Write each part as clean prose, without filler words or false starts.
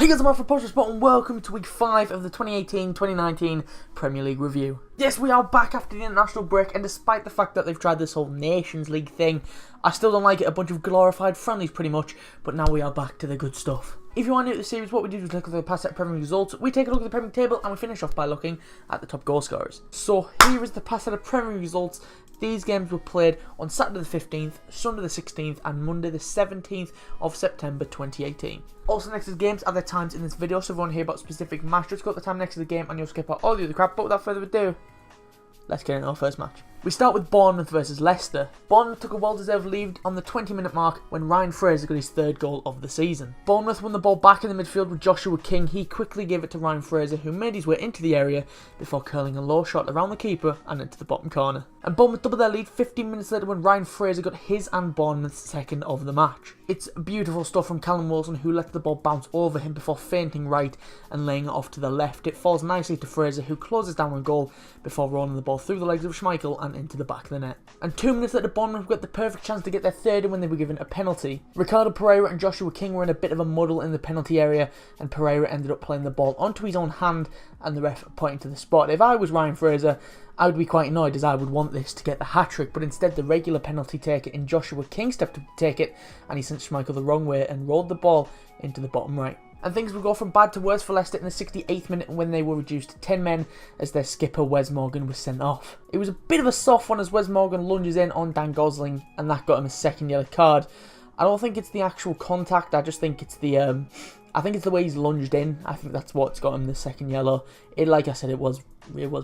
Hey guys, I'm Alfred Spot and welcome to week 5 of the 2018-2019 Premier League review. Yes, we are back after the international break, and despite the fact that they've tried this whole Nations League thing, I still don't like it. A bunch of glorified friendlies pretty much, but now we are back to the good stuff. If you are new to the series, what we do is look at the past set Premier League results, we take a look at the Premier League table, and we finish off by looking at the top goal scorers. So here is the past set of Premier League results. These games were played on Saturday the 15th, Sunday the 16th and Monday the 17th of September 2018. Also next to the games are the times in this video, so if you want to hear about specific match, just go at the time next to the game and you'll skip out all the other crap. But without further ado, let's get into our first match. We start with Bournemouth versus Leicester. Bournemouth took a well-deserved lead on the 20-minute mark when Ryan Fraser got his third goal of the season. Bournemouth won the ball back in the midfield with Joshua King. He quickly gave it to Ryan Fraser, who made his way into the area before curling a low shot around the keeper and into the bottom corner. And Bournemouth doubled their lead 15 minutes later when Ryan Fraser got his and Bournemouth's second of the match. It's beautiful stuff from Callum Wilson, who let the ball bounce over him before feinting right and laying it off to the left. It falls nicely to Fraser, who closes down on goal before rolling the ball through the legs of Schmeichel and into the back of the net. And 2 minutes later, Bournemouth got the perfect chance to get their third in when they were given a penalty. Ricardo Pereira and Joshua King were in a bit of a muddle in the penalty area, and Pereira ended up playing the ball onto his own hand and the ref pointing to the spot. If I was Ryan Fraser, I would be quite annoyed, as I would want this to get the hat-trick, but instead the regular penalty taker in Joshua King stepped up to take it, and he sent Schmeichel the wrong way and rolled the ball into the bottom right. And things would go from bad to worse for Leicester in the 68th minute when they were reduced to 10 men as their skipper Wes Morgan was sent off. It was a bit of a soft one as Wes Morgan lunges in on Dan Gosling, and that got him a second yellow card. I don't think it's the actual contact, I just think it's the I think it's the way he's lunged in. I think that's what's got him the second yellow. Like I said, it was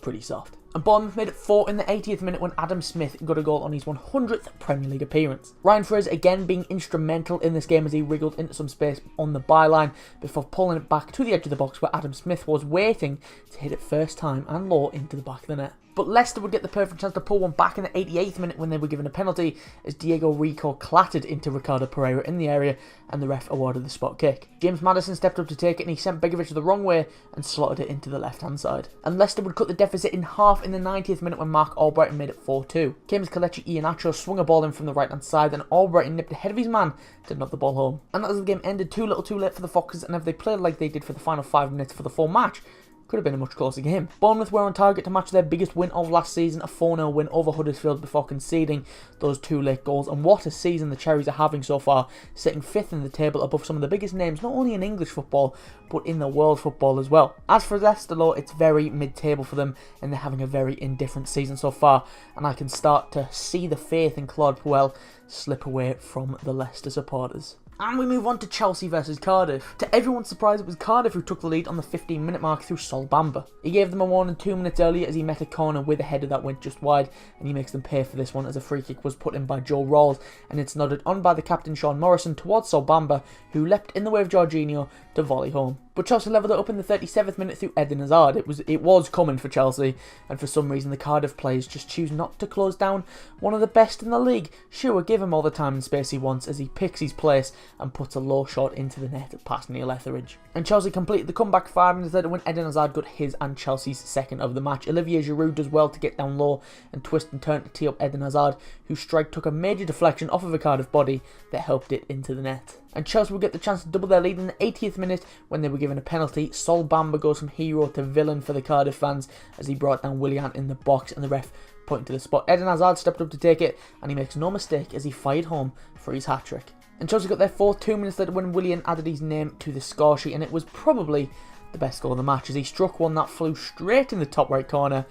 pretty soft. And Bournemouth made it 4 in the 80th minute when Adam Smith got a goal on his 100th Premier League appearance. Ryan Fraser again being instrumental in this game as he wriggled into some space on the byline before pulling it back to the edge of the box where Adam Smith was waiting to hit it first time and low into the back of the net. But Leicester would get the perfect chance to pull one back in the 88th minute when they were given a penalty as Diego Rico clattered into Ricardo Pereira in the area and the ref awarded the spot kick. James Maddison stepped up to take it and he sent Begovic the wrong way and slotted it into the left hand side. And Leicester would cut the deficit in half in the 90th minute when Mark Albrighton made it 4-2. James Kelechi Iheanacho swung a ball in from the right hand side and Albrighton nipped ahead of his man to knock the ball home. And as the game ended too little too late for the Foxes, and if they played like they did for the final 5 minutes for the full match, could have been a much closer game. Bournemouth were on target to match their biggest win of last season, a 4-0 win over Huddersfield before conceding those 2 late goals. And what a season the Cherries are having so far, sitting 5th in the table above some of the biggest names, not only in English football, but in the world football as well. As for Leicester, though, it's very mid-table for them, and they're having a very indifferent season so far. And I can start to see the faith in Claude Puel slip away from the Leicester supporters. And we move on to Chelsea versus Cardiff. To everyone's surprise, it was Cardiff who took the lead on the 15-minute mark through Sol Bamba. He gave them a warning 2 minutes earlier as he met a corner with a header that went just wide, and he makes them pay for this one as a free kick was put in by Joe Rawls, and it's nodded on by the captain Sean Morrison towards Sol Bamba, who leapt in the way of Jorginho to volley home. But Chelsea levelled it up in the 37th minute through Eden Hazard. It was coming for Chelsea, and for some reason the Cardiff players just choose not to close down one of the best in the league. Sure, give him all the time and space he wants as he picks his place and puts a low shot into the net past Neil Etheridge. And Chelsea completed the comeback 5 minutes later when Eden Hazard got his and Chelsea's second of the match. Olivier Giroud does well to get down low and twist and turn to tee up Eden Hazard, whose strike took a major deflection off of a Cardiff body that helped it into the net. And Chelsea will get the chance to double their lead in the 80th minute when they were given a penalty. Sol Bamba goes from hero to villain for the Cardiff fans as he brought down Willian in the box and the ref pointing to the spot. Eden Hazard stepped up to take it and he makes no mistake as he fired home for his hat-trick. And Chelsea got their 4th 2 minutes later when Willian added his name to the score sheet, and it was probably the best goal of the match as he struck one that flew straight in the top right corner.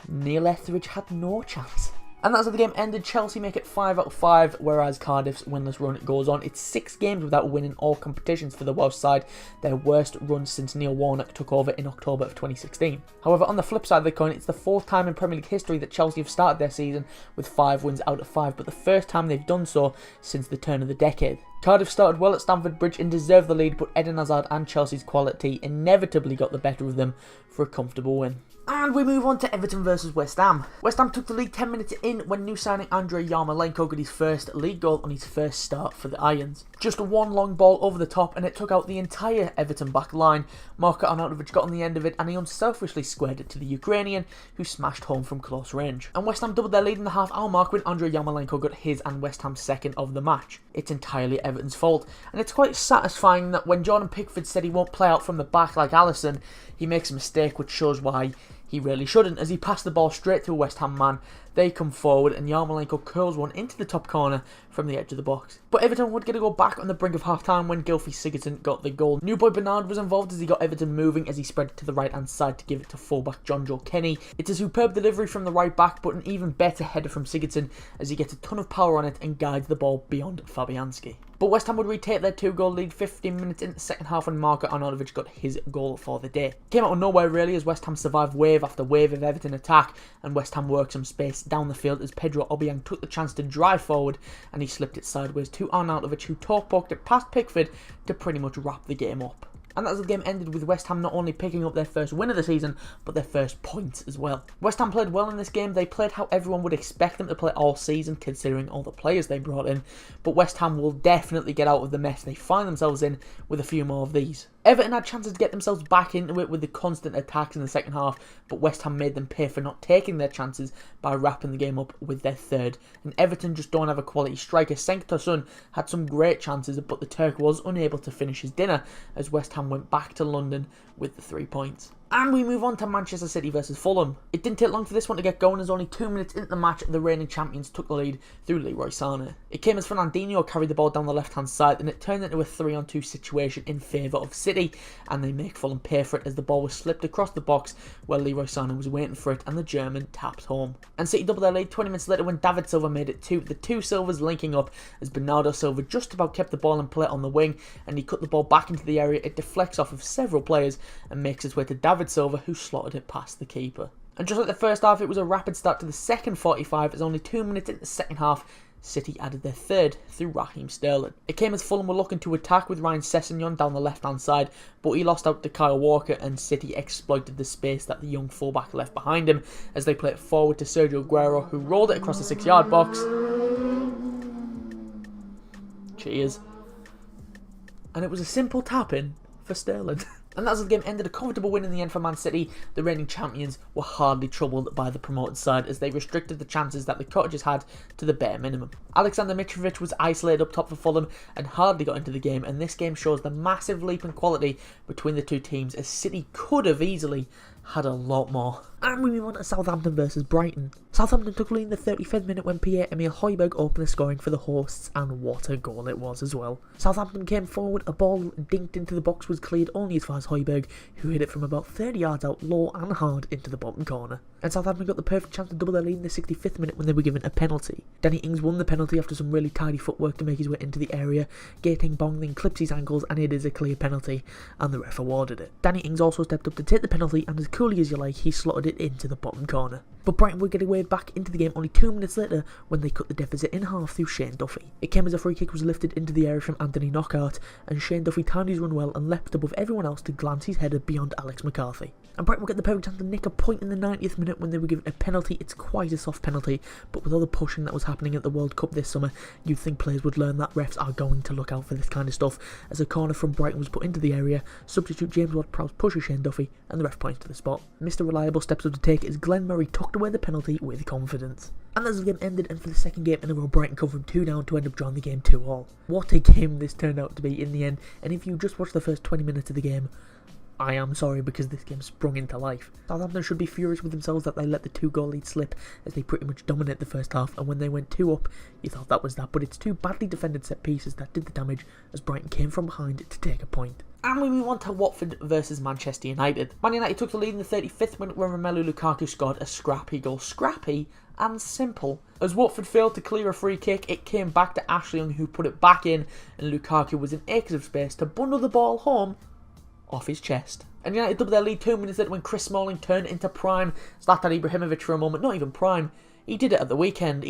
Neil Etheridge had no chance. And that's how the game ended. Chelsea make it 5 out of 5, whereas Cardiff's winless run goes on. It's 6 games without winning all competitions for the Welsh side, their worst run since Neil Warnock took over in October of 2016. However, on the flip side of the coin, it's the 4th time in Premier League history that Chelsea have started their season with 5 wins out of 5, but the first time they've done so since the turn of the decade. Cardiff started well at Stamford Bridge and deserved the lead, but Eden Hazard and Chelsea's quality inevitably got the better of them for a comfortable win. And we move on to Everton versus West Ham. West Ham took the lead 10 minutes in when new signing Andrei Yarmolenko got his first league goal on his first start for the Irons. Just one long ball over the top and it took out the entire Everton back line. Marko Arnautovic got on the end of it and he unselfishly squared it to the Ukrainian, who smashed home from close range. And West Ham doubled their lead in the half-hour mark when Andrei Yarmolenko got his and West Ham's second of the match. It's entirely Everton Everton's fault. And it's quite satisfying that when Jordan Pickford said he won't play out from the back like Alisson, he makes a mistake, which shows why he really shouldn't, as he passed the ball straight to a West Ham man. They come forward and Yarmolenko curls one into the top corner from the edge of the box. But Everton would get a goal back on the brink of half-time when Gylfi Sigurdsson got the goal. New boy Bernard was involved as he got Everton moving as he spread it to the right-hand side to give it to fullback John Joe Kenny. It's a superb delivery from the right back, but an even better header from Sigurdsson as he gets a ton of power on it and guides the ball beyond Fabianski. But West Ham would retake their 2-goal lead 15 minutes into the second half when Marko Arnautovic got his goal for the day. Came out of nowhere really as West Ham survived wave after wave of Everton attack, and West Ham worked some space down the field as Pedro Obiang took the chance to drive forward and he slipped it sideways to Arnautovic, who poked it past Pickford to pretty much wrap the game up. And as the game ended with West Ham not only picking up their first win of the season, but their first points as well. West Ham played well in this game. They played how everyone would expect them to play all season, considering all the players they brought in. But West Ham will definitely get out of the mess they find themselves in with a few more of these. Everton had chances to get themselves back into it with the constant attacks in the second half, but West Ham made them pay for not taking their chances by wrapping the game up with their third. And Everton just don't have a quality striker. Cenk Tosun had some great chances, but the Turk was unable to finish his dinner as West Ham went back to London with the 3 points. And we move on to Manchester City versus Fulham. It didn't take long for this one to get going as only 2 minutes into the match the reigning champions took the lead through Leroy Sané. It came as Fernandinho carried the ball down the left hand side and it turned into a 3-on-2 situation in favour of City, and they make Fulham pay for it as the ball was slipped across the box where Leroy Sané was waiting for it and the German tapped home. And City doubled their lead 20 minutes later when David Silva made it 2, the two Silvas linking up as Bernardo Silva just about kept the ball in play on the wing and he cut the ball back into the area. It deflects off of several players and makes its way to David Silva, who slotted it past the keeper. And just like the first half, it was a rapid start to the second 45 as only 2 minutes into the second half, City added their third through Raheem Sterling. It came as Fulham were looking to attack with Ryan Sessegnon down the left-hand side, but he lost out to Kyle Walker and City exploited the space that the young fullback left behind him as they played it forward to Sergio Aguero, who rolled it across the 6-yard box. Cheers. And it was a simple tap-in for Sterling. And as the game ended, a comfortable win in the end for Man City. The reigning champions were hardly troubled by the promoted side as they restricted the chances that the Cottagers had to the bare minimum. Alexander Mitrovic was isolated up top for Fulham and hardly got into the game, and this game shows the massive leap in quality between the two teams as City could have easily had a lot more. And we move on to Southampton versus Brighton. Southampton took lead in the 35th minute when Pierre-Emile Højbjerg opened the scoring for the hosts, and what a goal it was as well. Southampton came forward, a ball dinked into the box was cleared only as far as Højbjerg, who hit it from about 30 yards out low and hard into the bottom corner. And Southampton got the perfect chance to double their lead in the 65th minute when they were given a penalty. Danny Ings won the penalty after some really tidy footwork to make his way into the area. Gating Bong then clips his ankles and it is a clear penalty, and the ref awarded it. Danny Ings also stepped up to take the penalty, and as coolly as you like, he slotted it into the bottom corner. But Brighton would get away back into the game only 2 minutes later when they cut the deficit in half through Shane Duffy. It came as a free kick was lifted into the area from Anthony Knockaert, and Shane Duffy timed his run well and leapt above everyone else to glance his header beyond Alex McCarthy. And Brighton would get the perfect chance to nick a point in the 90th minute when they were given a penalty. It's quite a soft penalty, but with all the pushing that was happening at the World Cup this summer, you'd think players would learn that refs are going to look out for this kind of stuff, as a corner from Brighton was put into the area. Substitute James Ward-Prowse pushes Shane Duffy, and the ref points to the spot. Mr. Reliable steps up to take it as Glenn Murray tucked away the penalty with confidence. And as the game ended, and for the second game in a row, Brighton come from 2 down to end up drawing the game 2-2. What a game this turned out to be in the end, and if you just watch the first 20 minutes of the game, I am sorry, because this game sprung into life. Southampton should be furious with themselves that they let the 2-goal lead slip, as they pretty much dominate the first half, and when they went 2 up, you thought that was that, but it's 2 badly defended set pieces that did the damage as Brighton came from behind to take a point. And we move on to Watford versus Manchester United. Man United took the lead in the 35th minute when Romelu Lukaku scored a scrappy goal. Scrappy and simple. As Watford failed to clear a free kick, it came back to Ashley Young, who put it back in, and Lukaku was in acres of space to bundle the ball home off his chest. And United doubled their lead 2 minutes later when Chris Smalling turned into prime Zlatan Ibrahimovic for a moment. Not even prime. He did it at the weekend.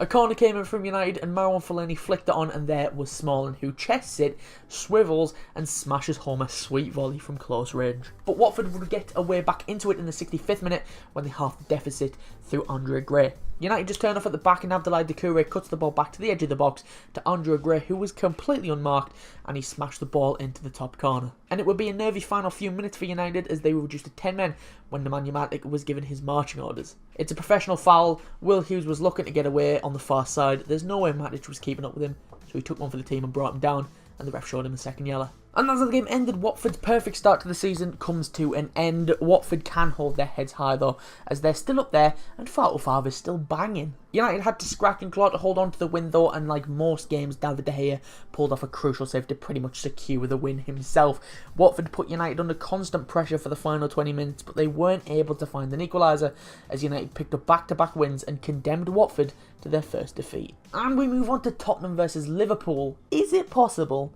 A corner came in from United and Marwan Fellaini flicked it on, and there was Smalling, who chests it, swivels and smashes home a sweet volley from close range. But Watford would get a way back into it in the 65th minute when they halved the deficit through Andre Gray. United just turned off at the back and Abdoulaye Doucouré cuts the ball back to the edge of the box to Andre Gray, who was completely unmarked, and he smashed the ball into the top corner. And it would be a nervy final few minutes for United as they were reduced to 10 men when Nemanja Matic was given his marching orders. It's a professional foul. Will Hughes was looking to get away on the far side. There's no way Matic was keeping up with him. so he took one for the team and brought him down, and the ref showed him a second yellow. And as the game ended, Watford's perfect start to the season comes to an end. Watford can hold their heads high though, as they're still up there and 4-5 is still banging. United had to scratch and claw to hold on to the win though, and like most games, David De Gea pulled off a crucial save to pretty much secure the win himself. Watford put United under constant pressure for the final 20 minutes, but they weren't able to find an equaliser, as United picked up back-to-back wins and condemned Watford to their first defeat. And we move on to Tottenham versus Liverpool. Is it possible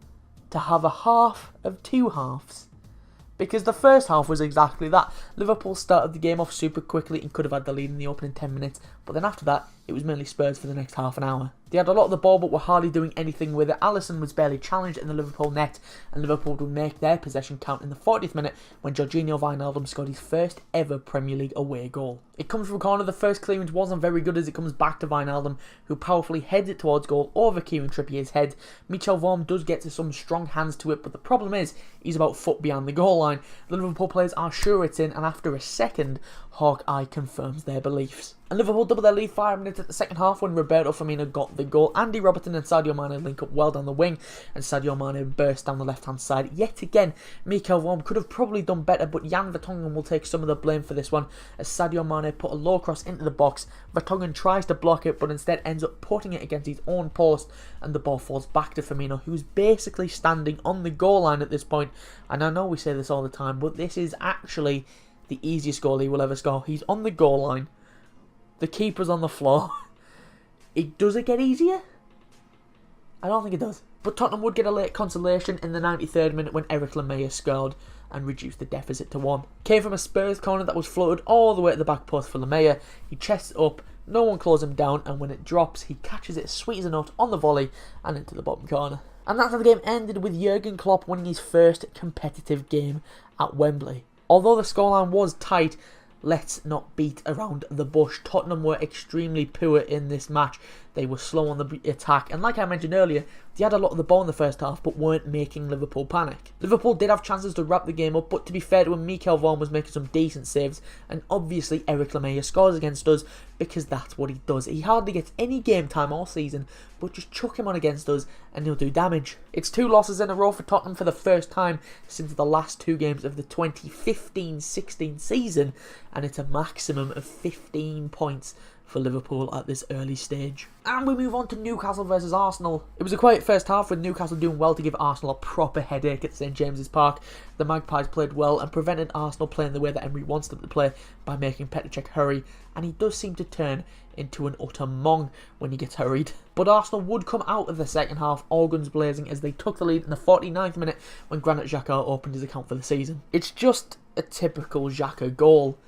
to have a half of two halves? Because the first half was exactly that. Liverpool started the game off super quickly and could have had the lead in the opening 10 minutes, but then after that, it was mainly Spurs for the next half an hour. They had a lot of the ball but were hardly doing anything with it. Alisson was barely challenged in the Liverpool net, and Liverpool would make their possession count in the 40th minute when WIJNALDUM scored his first ever Premier League away goal. It comes from a corner. The first clearance wasn't very good as it comes back to WIJNALDUM, who powerfully heads it towards goal over Kieran Trippier's head. Michel Vorm does get to some strong hands to it, but the problem is he's about a foot behind the goal line. The Liverpool players are sure it's in, and after a second, Hawkeye confirms their beliefs. And Liverpool doubled their lead 5 minutes at the second half when Roberto Firmino got the goal. Andy Robertson and Sadio Mane link up well down the wing, and Sadio Mane burst down the left-hand side. Yet again, Mikel Vorm could have probably done better, but Jan Vertonghen will take some of the blame for this one, as Sadio Mane put a low cross into the box. Vertonghen tries to block it, but instead ends up putting it against his own post, and the ball falls back to Firmino, who's basically standing on the goal line at this point. And I know we say this all the time, but this is actually the easiest goal he will ever score. He's on the goal line. The keeper's on the floor. Does it get easier? I don't think it does. But Tottenham would get a late consolation in the 93rd minute when Eric Lamela scored and reduced the deficit to 1. Came from a Spurs corner that was floated all the way to the back post for Lamela. He chests it up, no one closes him down, and when it drops, he catches it sweet as a nut on the volley and into the bottom corner. And that's how the game ended, with Jurgen Klopp winning his first competitive game at Wembley. Although the scoreline was tight, let's not beat around the bush. Tottenham were extremely poor in this match. They were slow on the attack, and like I mentioned earlier, they had a lot of the ball in the first half but weren't making Liverpool panic. Liverpool did have chances to wrap the game up, but to be fair to him, Mikel Vorm was making some decent saves, and obviously Eric Lamela scores against us because that's what he does. He hardly gets any game time all season, but just chuck him on against us and he'll do damage. It's 2 losses in a row for Tottenham for the first time since the last 2 games of the 2015-16 season, and it's a maximum of 15 points for Liverpool at this early stage. And we move on to Newcastle versus Arsenal. It was a quiet first half with Newcastle doing well to give Arsenal a proper headache at St James's Park. The Magpies played well and prevented Arsenal playing the way that Emery wants them to play by making Petr Cech hurry, and he does seem to turn into an utter mong when he gets hurried. But Arsenal would come out of the second half all guns blazing as they took the lead in the 49th minute when Granit Xhaka opened his account for the season. It's just a typical Xhaka goal.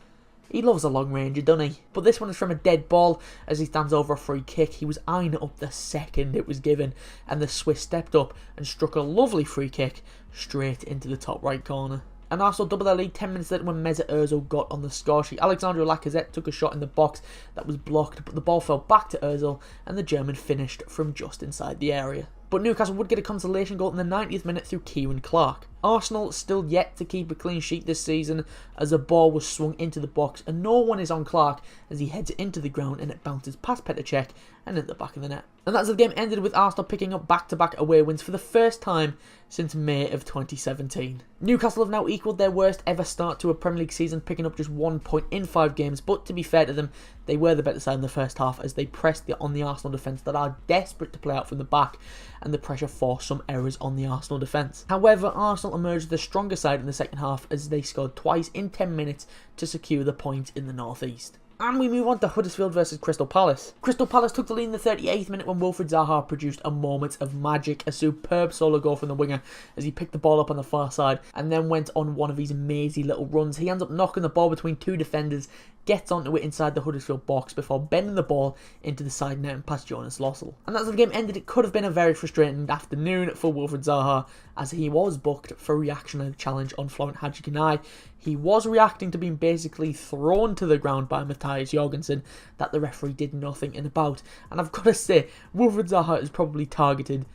He loves a long ranger, doesn't he? But this one is from a dead ball as he stands over a free kick. He was eyeing it up the second it was given, and the Swiss stepped up and struck a lovely free kick straight into the top right corner. And Arsenal doubled their lead 10 minutes later when Mesut Ozil got on the score sheet. Alexandre Lacazette took a shot in the box that was blocked, but the ball fell back to Ozil and the German finished from just inside the area. But Newcastle would get a consolation goal in the 90th minute through Kieran Clark. Arsenal still yet to keep a clean sheet this season as a ball was swung into the box and no one is on Clark as he heads it into the ground and it bounces past Petr Cech and at the back of the net. And that's how the game ended, with Arsenal picking up back-to-back away wins for the first time since May of 2017. Newcastle have now equalled their worst ever start to a Premier League season, picking up just 1 point in 5 games, but to be fair to them, they were the better side in the first half as they pressed on the Arsenal defence that are desperate to play out from the back, and the pressure forced some errors on the Arsenal defence. However, Arsenal emerged the stronger side in the second half as they scored twice in 10 minutes to secure the point in the North East. And we move on to Huddersfield versus Crystal Palace. Crystal Palace took the lead in the 38th minute when Wilfried Zaha produced a moment of magic, a superb solo goal from the winger as he picked the ball up on the far side and then went on one of his amazing little runs. He ends up knocking the ball between 2 defenders, gets onto it inside the Huddersfield box before bending the ball into the side net and past Jonas Lossell. And that's how the game ended. It could have been a very frustrating afternoon for Wilfried Zaha as he was booked for reactionary challenge on Florent Hadjikanai. He was reacting to being basically thrown to the ground by Matthias Jorgensen that the referee did nothing about. And I've got to say, Wilfried Zaha is probably targeted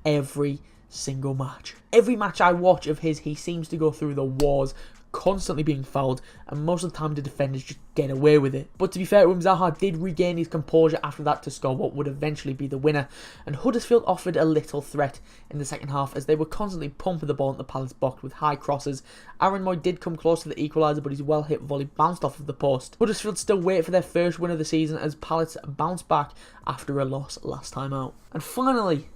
every single match. Every match I watch of his, he seems to go through the wars constantly being fouled, and most of the time the defenders just get away with it. But to be fair, Zaha did regain his composure after that to score what would eventually be the winner, and Huddersfield offered a little threat in the second half as they were constantly pumping the ball into the Palace box with high crosses. Aaron Moy did come close to the equaliser, but his well-hit volley bounced off of the post. Huddersfield still wait for their first win of the season as Palace bounced back after a loss last time out. And finally,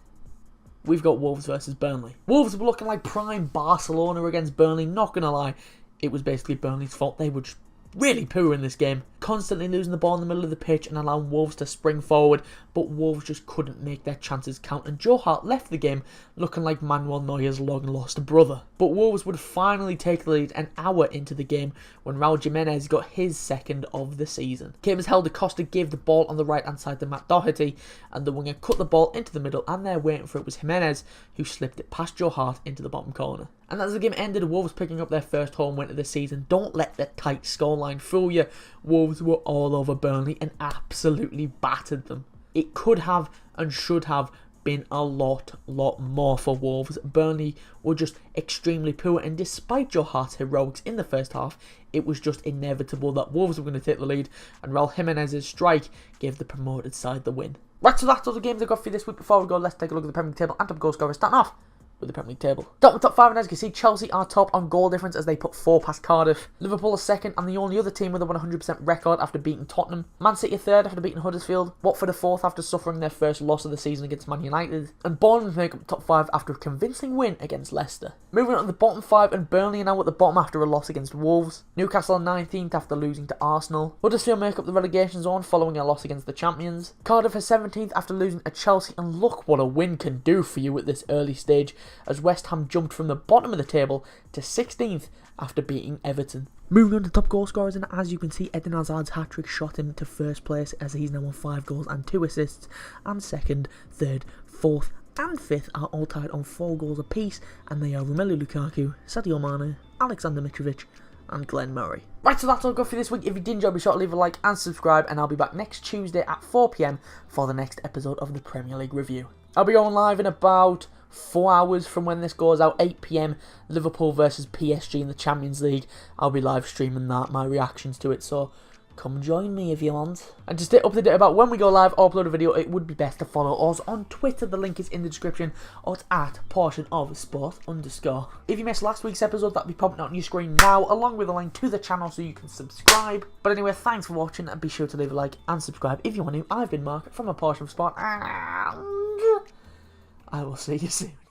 we've got Wolves versus Burnley. Wolves were looking like prime Barcelona against Burnley, not going to lie. It was basically Burnley's fault. They were just really poor in this game, constantly losing the ball in the middle of the pitch and allowing Wolves to spring forward, but Wolves just couldn't make their chances count, and Joe Hart left the game looking like Manuel Neuer's long-lost brother. But Wolves would finally take the lead an hour into the game when Raul Jimenez got his second of the season. Came as held, Acosta gave the ball on the right-hand side to Matt Doherty, and the winger cut the ball into the middle, and there waiting for it was Jimenez, who slipped it past Joe Hart into the bottom corner. And as the game ended, Wolves picking up their first home win of the season. Don't let the tight scoreline fool you. Wolves were all over Burnley and absolutely battered them. It could have and should have been a lot more for Wolves. Burnley were just extremely poor, and despite Joe Hart's heroics in the first half, it was just inevitable that Wolves were going to take the lead, and Raul Jimenez's strike gave the promoted side the win. Right, so that's all the games I've got for you this week. Before we go, let's take a look at the Premier League table and top goal scorers, starting off with the Premier League table. Top 5, and as you can see, Chelsea are top on goal difference as they put 4 past Cardiff. Liverpool are second and the only other team with a 100% record after beating Tottenham. Man City are third after beating Huddersfield. Watford are fourth after suffering their first loss of the season against Man United. And Bournemouth make up the top 5 after a convincing win against Leicester. Moving on to the bottom 5, and Burnley are now at the bottom after a loss against Wolves. Newcastle are 19th after losing to Arsenal. Huddersfield make up the relegation zone following a loss against the champions. Cardiff are 17th after losing to Chelsea, and look what a win can do for you at this early stage as West Ham jumped from the bottom of the table to 16th after beating Everton. Moving on to top goal scorers, and as you can see, Eden Hazard's hat-trick shot him to first place as he's now on 5 goals and 2 assists, and second, third, fourth and fifth are all tied on 4 goals apiece, and they are Romelu Lukaku, Sadio Mane, Alexander Mitrovic and Glenn Murray. Right, so that's all good for this week. If you did enjoy, be sure to leave a like and subscribe, and I'll be back next Tuesday at 4 PM for the next episode of the Premier League review. I'll be going live in about 4 hours from when this goes out, 8 PM, Liverpool versus PSG in the Champions League. I'll be live streaming that, my reactions to it, so come join me if you want. And to stay up to date about when we go live or upload a video, it would be best to follow us on Twitter. The link is in the description, or it's at portionofsport_. If you missed last week's episode, that'll be popping out on your screen now, along with a link to the channel so you can subscribe. But anyway, thanks for watching, and be sure to leave a like and subscribe if you want to. I've been Mark from A Portion of Sport, and I will see you soon.